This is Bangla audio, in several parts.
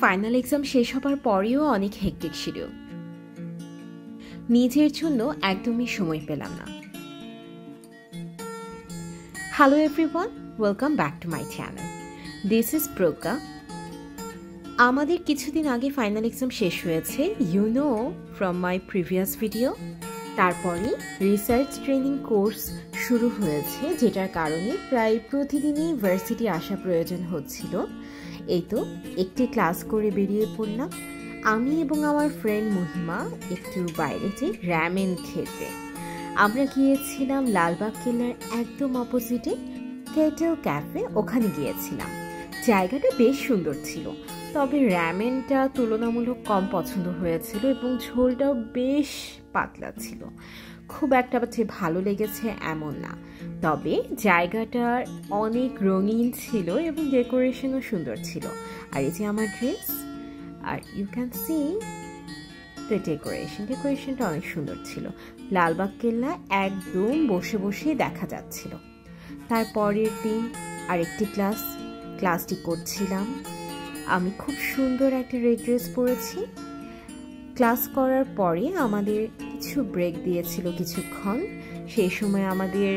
ফাইনাল এক্সাম শেষ হবার পরেও অনেক হেক্টিক শিডিউল। নিজের জন্য একদমই সময় পেলাম না। Hello everyone, welcome back to my channel. This is Pragya. আমাদের কিছুদিন আগে ফাইনাল এক্সাম শেষ হয়েছে, you know from my previous video. তারপরে রিসার্চ ট্রেনিং কোর্স শুরু হয়েছে, যেটার কারণে প্রায় প্রতিদিনই ভার্সিটি আসা প্রয়োজন হচ্ছিল। এই তো একটি ক্লাস করে বেরিয়ে পড়লাম। আমি এবং আমার ফ্রেন্ড মহিমা একটু বাইরে যে র্যামেন খেতে। আমরা গিয়েছিলাম লালবাগ কেল্লার একদম অপোজিটে কেটেল ক্যাফে, ওখানে গিয়েছিলাম। জায়গাটা বেশ সুন্দর ছিল, তবে র্যামেনটা তুলনামূলক কম পছন্দ হয়েছিল এবং ঝোলটাও বেশ পাতলা ছিল। খুব একটা যে ভালো লেগেছে এমন না, তবে জায়গাটা অনেক রঙিন ছিল এবং ডেকোরেশনও সুন্দর ছিল। আর এই যে আমার ড্রেস, আর ইউ ক্যান সি দ্য ডেকোরেশনটা অনেক সুন্দর ছিল। লালবাগ কেল্লা একদম বসে বসে দেখা যাচ্ছিল। তারপরের দিন আরেকটি ক্লাসটি করছিলাম। আমি খুব সুন্দর একটা রেড ড্রেস পরেছি। ক্লাস করার পরে আমাদের কিছু ব্রেক দিয়েছিল কিছুক্ষণ। সেই সময় আমাদের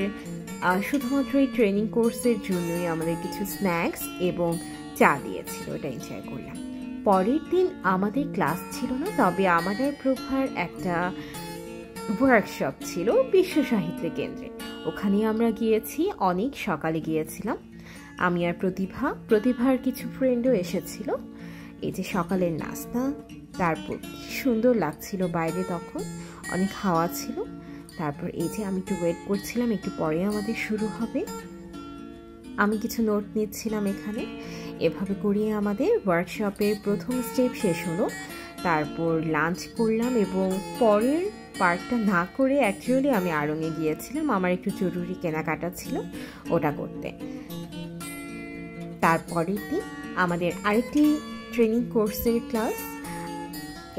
শুধুমাত্র এই ট্রেনিং কোর্সের জন্যই আমাদের কিছু স্ন্যাক্স এবং চা দিয়েছিল, ওটা এনজয় করলাম। পরের দিন আমাদের ক্লাস ছিল না, তবে আমাদের প্রভার একটা ওয়ার্কশপ ছিল বিশ্ব সাহিত্য কেন্দ্রে। ওখানে আমরা গিয়েছি, অনেক সকালে গিয়েছিলাম। আমি আর প্রতিভার কিছু ফ্রেন্ডও এসেছিল। এই যে সকালের নাস্তা, তারপর সুন্দর লাগছিল বাইরে, তখন অনেক হাওয়া ছিল। তারপর এই যে আমি একটু ওয়েট করছিলাম, একটু পরে আমাদের শুরু হবে। আমি কিছু নোট নিচ্ছিলাম এখানে। এভাবে করিয়ে আমাদের ওয়ার্কশপের প্রথম স্টেপ শেষ হলো। তারপর লাঞ্চ করলাম এবং পরের পার্টটা না করে অ্যাকচুয়ালি আমি আড়ংয়ে গিয়েছিলাম, আমার একটু জরুরি কেনাকাটা ছিল ওটা করতে। তারপরের দিন আমাদের আরেকটি ট্রেনিং কোর্সের ক্লাস।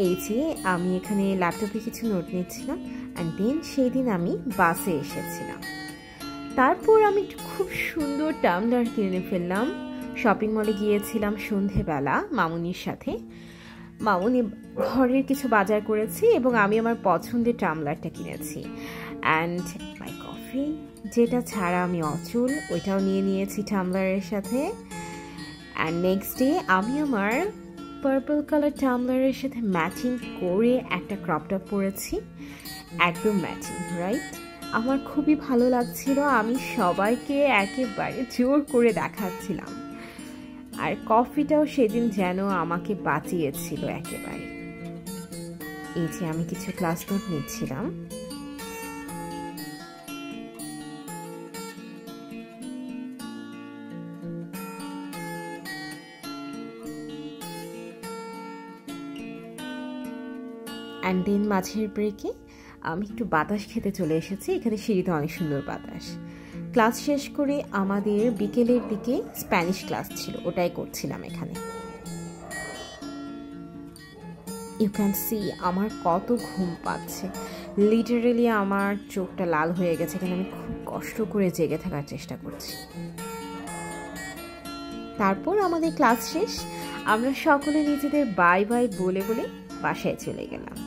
এই যে আমি এখানে ল্যাপটপে কিছু নোট নিচ্ছিলাম। অ্যান্ড দেন সেই দিন আমি বাসে এসেছিলাম। তারপর আমি খুব সুন্দর টামলার কিনে ফেললাম। শপিং মলে গিয়েছিলাম সন্ধেবেলা মামুনির সাথে। মামুনি ঘরের কিছু বাজার করেছি এবং আমি আমার পছন্দের টামলারটা কিনেছি। অ্যান্ড মাই কফি, যেটা ছাড়া আমি অচল, ওইটাও নিয়ে নিয়েছি টামলারের সাথে। অ্যান্ড নেক্সট ডে আমি আমার পার্পল কালার টামলারের সাথে ম্যাচিং করে একটা ক্রপ টপ পরেছি, একদম ম্যাচিং, রাইট? আমার খুবই ভালো লাগছিল। আমি সবাইকে একেবারে জোর করে দেখাচ্ছিলাম। আর কফিটাও সেদিন যেন আমাকে বাঁচিয়েছিল একেবারে। এই যে আমি কিছু ক্লাস নোট নিচ্ছিলাম। অ্যান্ড দেন মাঝের ব্রেকে আমি একটু বাতাস খেতে চলে এসেছি। এখানে সিঁড়িতে অনেক সুন্দর বাতাস। ক্লাস শেষ করে আমাদের বিকেলের দিকে স্প্যানিশ ক্লাস ছিল, ওটাই করছিলাম এখানে। ইউ ক্যান সি আমার কত ঘুম পাচ্ছে, লিটারেলি আমার চোখটা লাল হয়ে গেছে, এখানে আমি খুব কষ্ট করে জেগে থাকার চেষ্টা করছি। তারপর আমাদের ক্লাস শেষ, আমরা সকলে নিজেদের বাই বাই বলে বলে বাসায় চলে গেলাম।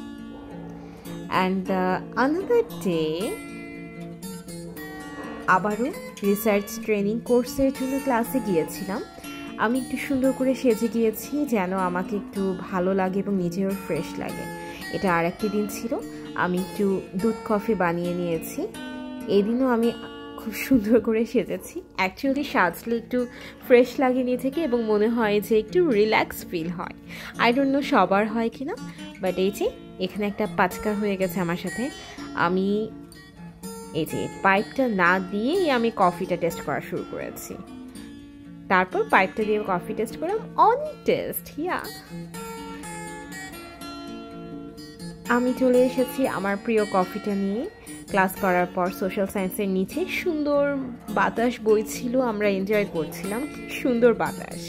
অ্যান্ড আনাদার ডে আবারও রিসার্চ ট্রেনিং কোর্সের জন্য ক্লাসে গিয়েছিলাম। আমি একটু সুন্দর করে সেজে গিয়েছি যেন আমাকে একটু ভালো লাগে এবং নিজেরও ফ্রেশ লাগে। এটা আর একটি দিন ছিল। আমি একটু দুধ কফি বানিয়ে নিয়েছি। এদিনও আমি খুব সুন্দর করে সেজেছি। অ্যাকচুয়ালি সাজলে একটু ফ্রেশ লাগে নিজেকে এবং মনে হয় যে একটু রিল্যাক্স ফিল হয়। আই ডোন্ট নো সবার হয় কিনা, বাট এই যে এখানে একটা পাচকা হয়ে গেছে আমার সাথে। আমি এই যে পাইপটা না দিয়েই আমি কফিটা টেস্ট করা শুরু করেছি। তারপর পাইপটা দিয়ে কফি টেস্ট করলাম, অনেক টেস্ট। আমি চলে এসেছি আমার প্রিয় কফিটা নিয়ে। ক্লাস করার পর সোশ্যাল সায়েন্সের নিচে সুন্দর বাতাস বইছিল, আমরা এনজয় করছিলাম, কি সুন্দর বাতাস।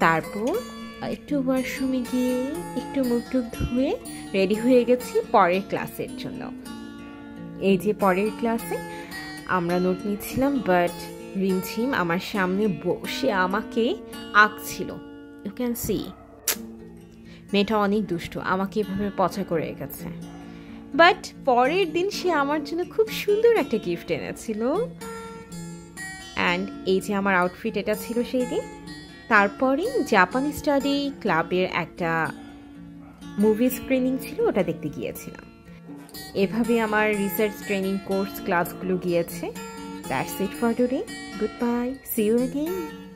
তারপর একটু ওয়াশরুমে গিয়ে একটু মুখ টুক ধুয়ে রেডি হয়ে গেছি পরের ক্লাসের জন্য। এই যে পরের ক্লাসে আমরা নোট নিচ্ছিলাম, বাট রিমঝিম আমার সামনে বসে আমাকে আঁকছিল। ইউ ক্যান সি মেয়েটা অনেক দুষ্টু, আমাকে এভাবে পচা করে রেখেছে। বাট পরের দিন সে আমার জন্য খুব সুন্দর একটা গিফট এনেছিল, অ্যান্ড এই যে আমার আউটফিট, এটা ছিল সেই দিন। তারপরে জাপানি স্টাডি ক্লাবের একটা মুভি স্ক্রিনিং ছিল, ওটা দেখতে গিয়েছিলাম। এভাবে আমার রিসার্চ ট্রেনিং কোর্স ক্লাসগুলো গিয়েছে। That's it for today. Goodbye, see you again.